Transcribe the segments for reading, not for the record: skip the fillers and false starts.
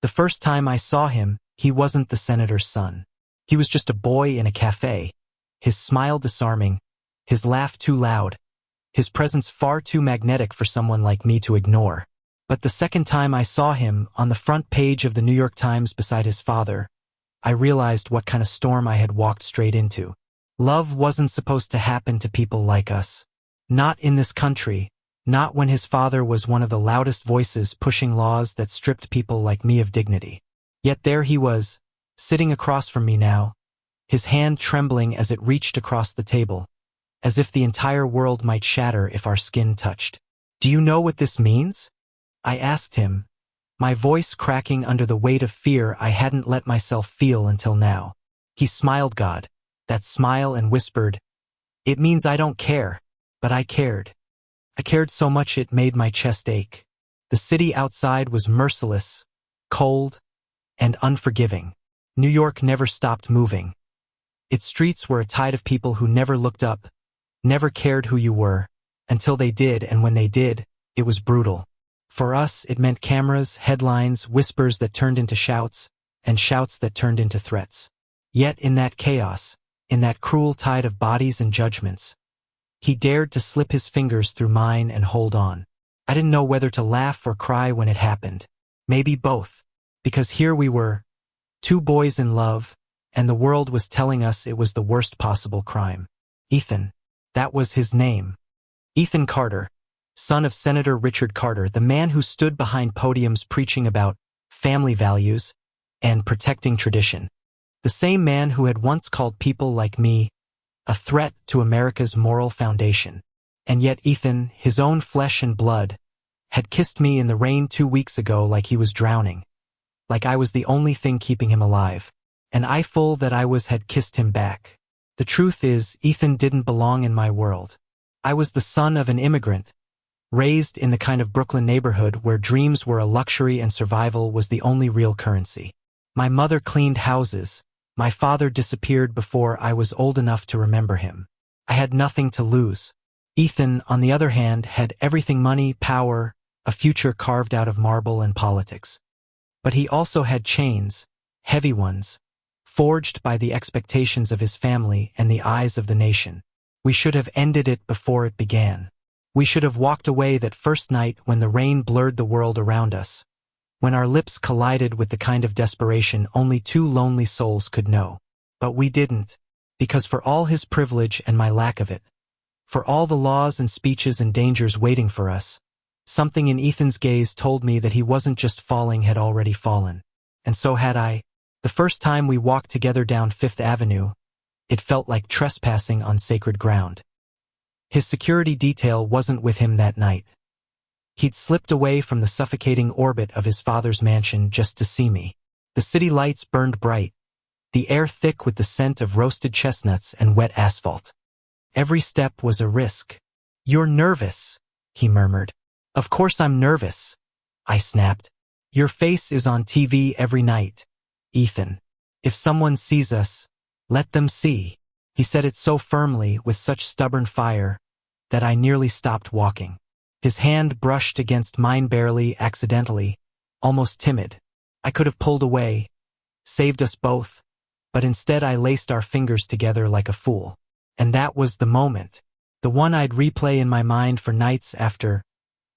The first time I saw him, he wasn't the senator's son. He was just a boy in a cafe, his smile disarming, his laugh too loud, his presence far too magnetic for someone like me to ignore. But the second time I saw him, on the front page of the New York Times beside his father, I realized what kind of storm I had walked straight into. Love wasn't supposed to happen to people like us. Not in this country, not when his father was one of the loudest voices pushing laws that stripped people like me of dignity. Yet there he was, sitting across from me now, his hand trembling as it reached across the table, as if the entire world might shatter if our skin touched. "Do you know what this means?" I asked him, my voice cracking under the weight of fear I hadn't let myself feel until now. He smiled, God, that smile, and whispered, "It means I don't care." But I cared. I cared so much it made my chest ache. The city outside was merciless, cold, and unforgiving. New York never stopped moving. Its streets were a tide of people who never looked up, never cared who you were, until they did, and when they did, it was brutal. For us, it meant cameras, headlines, whispers that turned into shouts, and shouts that turned into threats. Yet in that chaos, in that cruel tide of bodies and judgments, he dared to slip his fingers through mine and hold on. I didn't know whether to laugh or cry when it happened. Maybe both. Because here we were, two boys in love, and the world was telling us it was the worst possible crime. Ethan. That was his name. Ethan Carter, son of Senator Richard Carter, the man who stood behind podiums preaching about family values and protecting tradition. The same man who had once called people like me a threat to America's moral foundation. And yet Ethan, his own flesh and blood, had kissed me in the rain 2 weeks ago like he was drowning, like I was the only thing keeping him alive. And I, full that I was, had kissed him back. The truth is, Ethan didn't belong in my world. I was the son of an immigrant, raised in the kind of Brooklyn neighborhood where dreams were a luxury and survival was the only real currency. My mother cleaned houses. My father disappeared before I was old enough to remember him. I had nothing to lose. Ethan, on the other hand, had everything: money, power, a future carved out of marble and politics. But he also had chains, heavy ones, forged by the expectations of his family and the eyes of the nation. We should have ended it before it began. We should have walked away that first night when the rain blurred the world around us, when our lips collided with the kind of desperation only two lonely souls could know. But we didn't, because for all his privilege and my lack of it, for all the laws and speeches and dangers waiting for us, something in Ethan's gaze told me that he wasn't just falling, had already fallen. And so had I. The first time we walked together down Fifth Avenue, it felt like trespassing on sacred ground. His security detail wasn't with him that night. He'd slipped away from the suffocating orbit of his father's mansion just to see me. The city lights burned bright, the air thick with the scent of roasted chestnuts and wet asphalt. Every step was a risk. "You're nervous," he murmured. "Of course I'm nervous," I snapped. "Your face is on TV every night, Ethan. If someone sees us, let them see." He said it so firmly, with such stubborn fire, that I nearly stopped walking. His hand brushed against mine barely, accidentally, almost timid. I could have pulled away, saved us both, but instead I laced our fingers together like a fool. And that was the moment, the one I'd replay in my mind for nights after,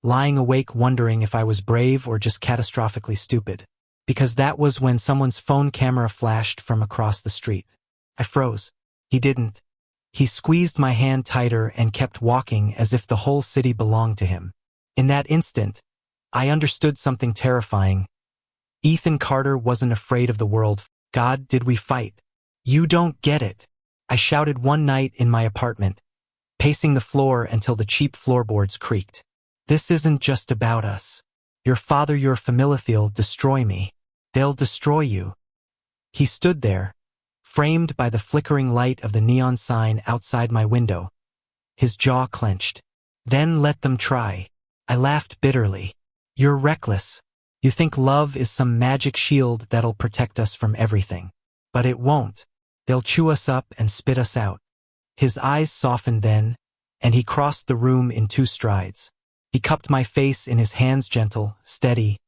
lying awake wondering if I was brave or just catastrophically stupid. Because that was when someone's phone camera flashed from across the street. I froze. He didn't. He squeezed my hand tighter and kept walking as if the whole city belonged to him. In that instant, I understood something terrifying. Ethan Carter wasn't afraid of the world. God, did we fight? "You don't get it," I shouted one night in my apartment, pacing the floor until the cheap floorboards creaked. "This isn't just about us. Your father, your familial, destroy me. They'll destroy you." He stood there, framed by the flickering light of the neon sign outside my window, his jaw clenched. "Then let them try." I laughed bitterly. "You're reckless. You think love is some magic shield that'll protect us from everything. But it won't. They'll chew us up and spit us out." His eyes softened then, and he crossed the room in 2 strides. He cupped my face in his hands, gentle, steady,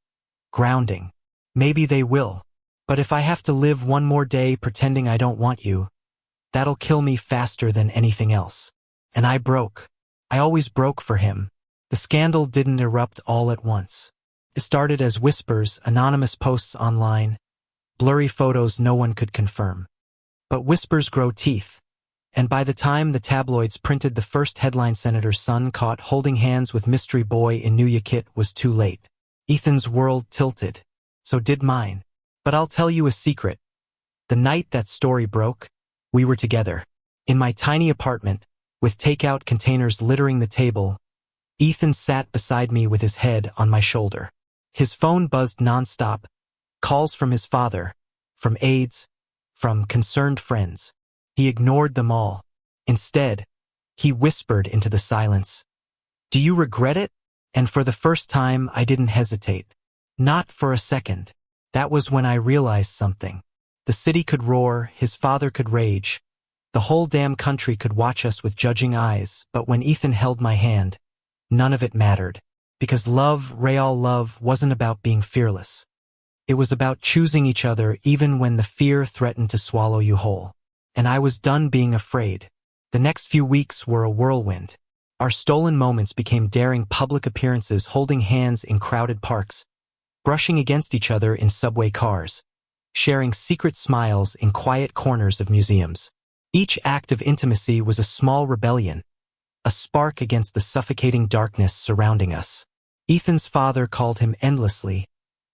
grounding. Maybe they will. But if I have to live one more day pretending I don't want you, that'll kill me faster than anything else. And I broke. I always broke for him. The scandal didn't erupt all at once. It started as whispers, anonymous posts online, blurry photos no one could confirm. But whispers grow teeth. And by the time the tabloids printed the first headline, senator's son caught holding hands with mystery boy in New York, was too late. Ethan's world tilted. So did mine. But I'll tell you a secret. The night that story broke, we were together. In my tiny apartment, with takeout containers littering the table, Ethan sat beside me with his head on my shoulder. His phone buzzed nonstop, calls from his father, from aides, from concerned friends. He ignored them all. Instead, he whispered into the silence, "Do you regret it?" And for the first time, I didn't hesitate. Not for a second. That was when I realized something. The city could roar, his father could rage. The whole damn country could watch us with judging eyes, but when Ethan held my hand, none of it mattered. Because love, real love, wasn't about being fearless. It was about choosing each other even when the fear threatened to swallow you whole. And I was done being afraid. The next few weeks were a whirlwind. Our stolen moments became daring public appearances, holding hands in crowded parks, brushing against each other in subway cars, sharing secret smiles in quiet corners of museums. Each act of intimacy was a small rebellion, a spark against the suffocating darkness surrounding us. Ethan's father called him endlessly,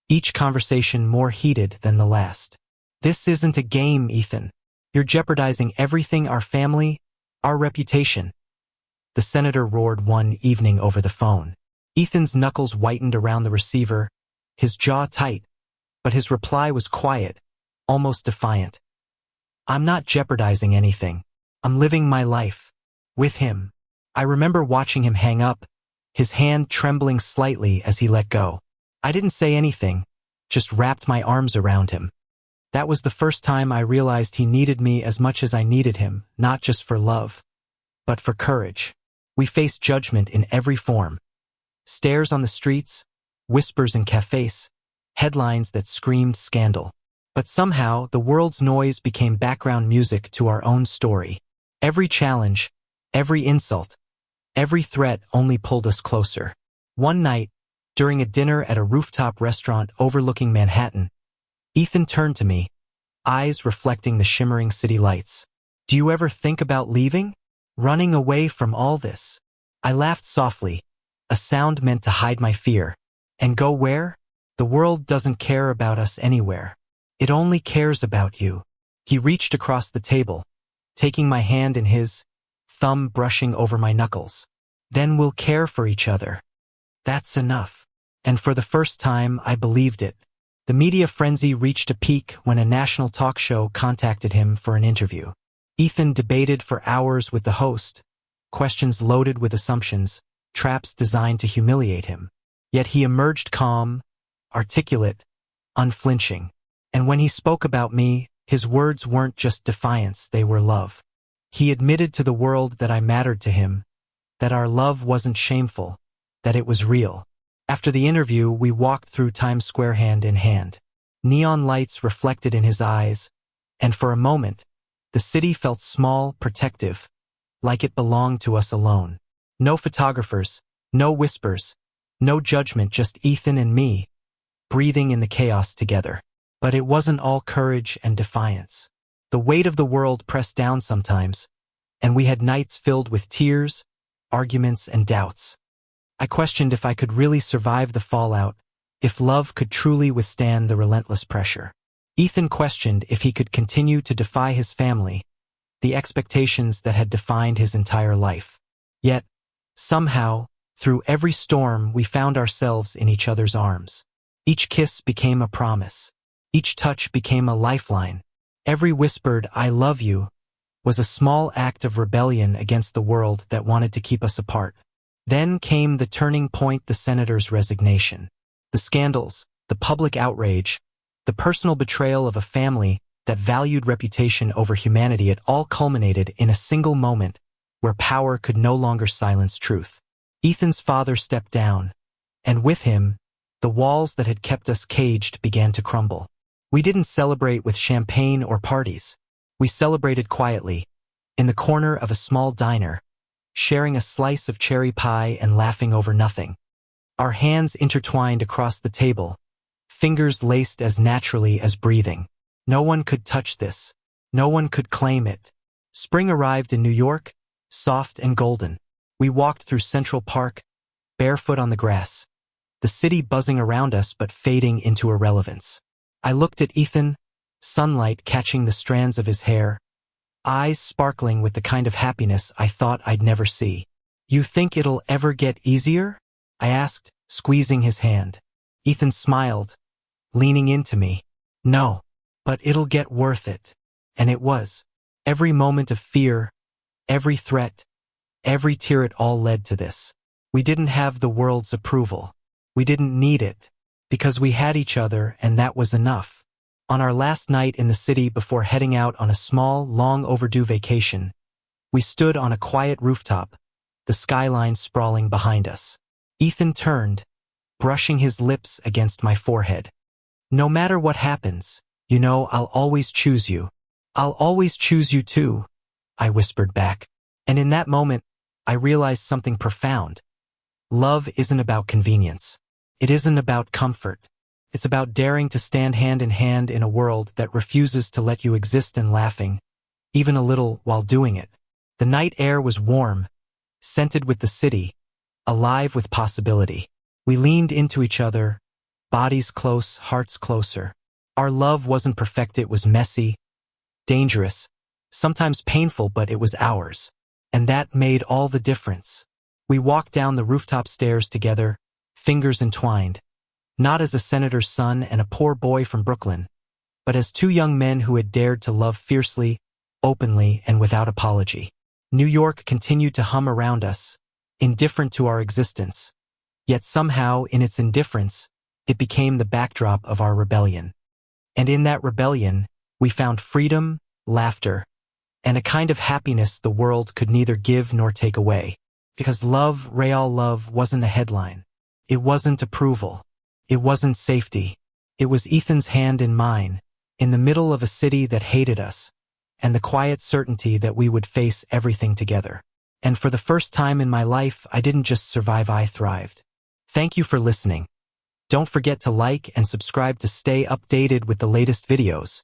each conversation more heated than the last. "This isn't a game, Ethan. You're jeopardizing everything, our family, our reputation," the senator roared one evening over the phone. Ethan's knuckles whitened around the receiver, his jaw tight, but his reply was quiet, almost defiant. "I'm not jeopardizing anything. I'm living my life. With him." I remember watching him hang up, his hand trembling slightly as he let go. I didn't say anything, just wrapped my arms around him. That was the first time I realized he needed me as much as I needed him, not just for love, but for courage. We faced judgment in every form. Stares on the streets, whispers in cafes, headlines that screamed scandal. But somehow, the world's noise became background music to our own story. Every challenge, every insult, every threat only pulled us closer. One night, during a dinner at a rooftop restaurant overlooking Manhattan, Ethan turned to me, eyes reflecting the shimmering city lights. "Do you ever think about leaving? Running away from all this?" I laughed softly, a sound meant to hide my fear. "And go where? The world doesn't care about us anywhere. It only cares about you." He reached across the table, taking my hand in his, thumb brushing over my knuckles. "Then we'll care for each other. That's enough." And for the first time, I believed it. The media frenzy reached a peak when a national talk show contacted him for an interview. Ethan debated for hours with the host, questions loaded with assumptions, traps designed to humiliate him. Yet he emerged calm, articulate, unflinching. And when he spoke about me, his words weren't just defiance, they were love. He admitted to the world that I mattered to him, that our love wasn't shameful, that it was real. After the interview, we walked through Times Square hand in hand. Neon lights reflected in his eyes, and for a moment, the city felt small, protective, like it belonged to us alone. No photographers, no whispers, no judgment, just Ethan and me, breathing in the chaos together. But it wasn't all courage and defiance. The weight of the world pressed down sometimes, and we had nights filled with tears, arguments, and doubts. I questioned if I could really survive the fallout, if love could truly withstand the relentless pressure. Ethan questioned if he could continue to defy his family, the expectations that had defined his entire life. Yet, somehow, through every storm, we found ourselves in each other's arms. Each kiss became a promise. Each touch became a lifeline. Every whispered, "I love you," was a small act of rebellion against the world that wanted to keep us apart. Then came the turning point, the senator's resignation. The scandals, the public outrage, the personal betrayal of a family that valued reputation over humanity, it all culminated in a single moment where power could no longer silence truth. Ethan's father stepped down, and with him, The walls that had kept us caged began to crumble. We didn't celebrate with champagne or parties. We celebrated quietly, in the corner of a small diner, sharing a slice of cherry pie and laughing over nothing. Our hands intertwined across the table, fingers laced as naturally as breathing. No one could touch this. No one could claim it. Spring arrived in New York, soft and golden. We walked through Central Park, barefoot on the grass, the city buzzing around us but fading into irrelevance. I looked at Ethan, sunlight catching the strands of his hair, eyes sparkling with the kind of happiness I thought I'd never see. "You think it'll ever get easier?" I asked, squeezing his hand. Ethan smiled, leaning into me. "No, but it'll get worth it." And it was. Every moment of fear, every threat, every tear, it all led to this. We didn't have the world's approval. We didn't need it, because we had each other, and that was enough. On our last night in the city before heading out on a small, long-overdue vacation, we stood on a quiet rooftop, the skyline sprawling behind us. Ethan turned, brushing his lips against my forehead. "No matter what happens, you know I'll always choose you. I'll always choose you too," I whispered back. And in that moment, I realized something profound. Love isn't about convenience. It isn't about comfort. It's about daring to stand hand in hand in a world that refuses to let you exist in laughing, even a little while doing it. The night air was warm, scented with the city, alive with possibility. We leaned into each other, bodies close, hearts closer. Our love wasn't perfect, it was messy, dangerous, sometimes painful, but it was ours. And that made all the difference. We walked down the rooftop stairs together, fingers entwined, not as a senator's son and a poor boy from Brooklyn, but as two young men who had dared to love fiercely, openly, and without apology. New York continued to hum around us, indifferent to our existence. Yet somehow, in its indifference, it became the backdrop of our rebellion. And in that rebellion, we found freedom, laughter, and a kind of happiness the world could neither give nor take away. Because love, real love, wasn't a headline. It wasn't approval. It wasn't safety. It was Ethan's hand in mine, in the middle of a city that hated us, and the quiet certainty that we would face everything together. And for the first time in my life, I didn't just survive, I thrived. Thank you for listening. Don't forget to like and subscribe to stay updated with the latest videos.